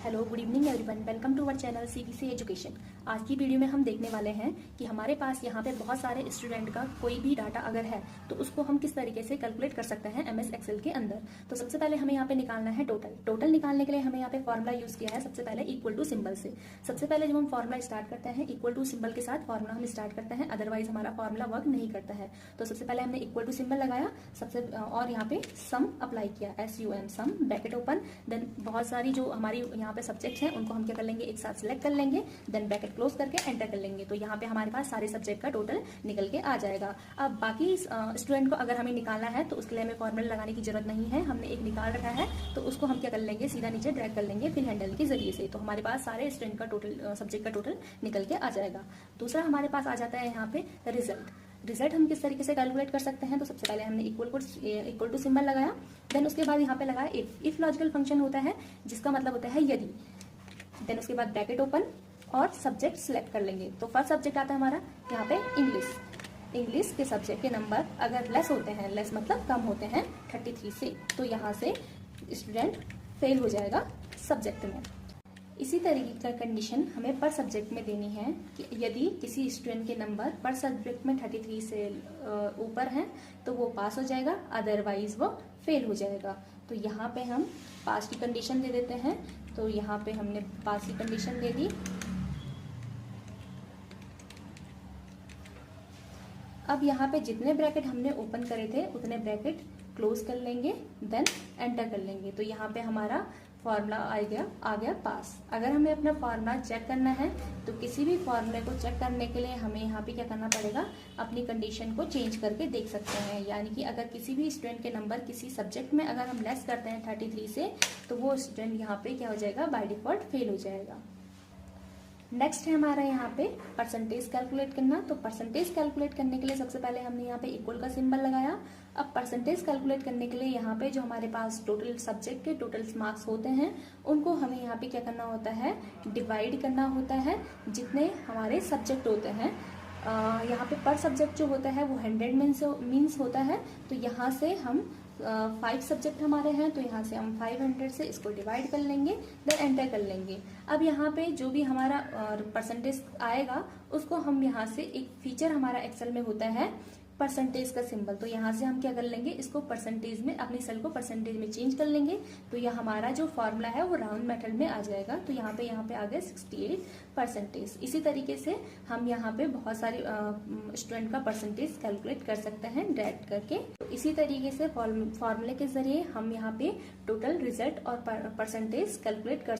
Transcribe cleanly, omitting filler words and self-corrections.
Hello, good evening everyone. Welcome to our channel CBC education. आज की video में हम देखने वाले हैं कि हमारे पास यहाँ पे बहुत सारे स्टूडेंट का कोई भी डाटा अगर है तो उसको हम किस तरीके से कैलकुलेट कर सकते हैं एमएस एक्सेल के अंदर। तो सबसे पहले हमें यहाँ पे निकालना है टोटल निकालने के लिए हमें यहाँ पे फॉर्मुला यूज किया है सबसे पहले इक्वल टू सिंबल से। सबसे पहले जब हम फॉर्मुला स्टार्ट करते हैं इक्वल टू सिंबल के साथ फॉर्मुला हम स्टार्ट करते हैं, अदरवाइज हमारा फॉर्मुला वर्क नहीं करता है। तो सबसे पहले हमने इक्वल टू सिंबल लगाया सबसे और यहाँ पे सम अप्लाई किया, SUM सम, ब्रैकेट ओपन। देन बहुत सारी जो हमारी यहाँ पे सब्जेक्ट्स हैं उनको हम क्या कर लेंगे, एक साथ सिलेक्ट कर लेंगे, देन ब्रैकेट क्लोज करके एंटर कर लेंगे। तो यहाँ पे हमारे पास सारे सब्जेक्ट का टोटल निकल के आ जाएगा। अब बाकी स्टूडेंट को अगर हमें निकालना है तो उसके लिए हमें फॉर्मूला लगाने की जरूरत नहीं है, हमने एक निकाल रखा है तो उसको हम क्या कर लेंगे, सीधा नीचे ड्रैग कर लेंगे फिर हैंडल के जरिए से। तो हमारे पास सारे स्टूडेंट का टोटल सब्जेक्ट का टोटल निकल के आ जाएगा। दूसरा हमारे पास आ जाता है यहाँ पे रिजल्ट हम किस तरीके से कैलकुलेट कर सकते हैं। तो सबसे पहले हमने इक्वल टू सिंबल लगाया, देन उसके बाद यहाँ पे लगाया इफ लॉजिकल फंक्शन होता है जिसका मतलब होता है यदि। देन उसके बाद ब्रैकेट ओपन और सब्जेक्ट सिलेक्ट कर लेंगे। तो फर्स्ट सब्जेक्ट आता है हमारा यहाँ पे इंग्लिश के सब्जेक्ट के नंबर अगर लेस होते हैं, लेस मतलब कम होते हैं 33 से, तो यहाँ से स्टूडेंट फेल हो जाएगा सब्जेक्ट में। इसी तरीके का कंडीशन हमें पर सब्जेक्ट में देनी है कि यदि किसी स्टूडेंट के नंबर पर सब्जेक्ट में 33 से ऊपर हैं तो वो पास हो जाएगा, अदरवाइज वो फेल हो जाएगा। तो यहाँ पे हम पास की कंडीशन दे देते हैं। तो यहाँ पे हमने पास की कंडीशन दे दी। अब यहाँ पे जितने ब्रैकेट हमने ओपन करे थे उतने ब्रैकेट क्लोज कर लेंगे, देन एंटर कर लेंगे। तो यहाँ पे हमारा फॉर्मूला आ गया पास। अगर हमें अपना फॉर्मूला चेक करना है तो किसी भी फॉर्मूले को चेक करने के लिए हमें यहाँ पे क्या करना पड़ेगा, अपनी कंडीशन को चेंज करके देख सकते हैं। यानी कि अगर किसी भी स्टूडेंट के नंबर किसी सब्जेक्ट में अगर हम लेस करते हैं 33 से तो वो स्टूडेंट यहाँ पे क्या हो जाएगा, बाय डिफॉल्ट फेल हो जाएगा। नेक्स्ट है हमारा यहाँ पे परसेंटेज कैलकुलेट करना। तो परसेंटेज कैलकुलेट करने के लिए सबसे पहले हमने यहाँ पे इक्वल का सिंबल लगाया। अब परसेंटेज कैलकुलेट करने के लिए यहाँ पे जो हमारे पास टोटल सब्जेक्ट के टोटल मार्क्स होते हैं उनको हमें यहाँ पे क्या करना होता है, डिवाइड करना होता है जितने हमारे सब्जेक्ट होते हैं। यहाँ पे पर सब्जेक्ट जो होता है वो 100 मीन्स होता है। तो यहाँ से हम 5 सब्जेक्ट हमारे हैं तो यहाँ से हम 500 से इसको डिवाइड कर लेंगे, देन एंटर कर लेंगे। अब यहाँ पे जो भी हमारा परसेंटेज आएगा उसको हम यहाँ से एक फीचर हमारा एक्सेल में होता है परसेंटेज का सिंबल। तो यहाँ से हम क्या कर लेंगे, इसको परसेंटेज में, अपनी सेल को परसेंटेज में चेंज कर लेंगे। तो यह हमारा जो फॉर्मूला है वो राउंड मेथड में आ जाएगा। तो यहाँ पे आ गया 68%। इसी तरीके से हम यहाँ पे बहुत सारे स्टूडेंट का परसेंटेज कैलकुलेट कर सकते हैं ड्रैग करके। तो इसी तरीके से फॉर्मूले के जरिए हम यहाँ पे टोटल रिजल्ट और परसेंटेज कैलकुलेट कर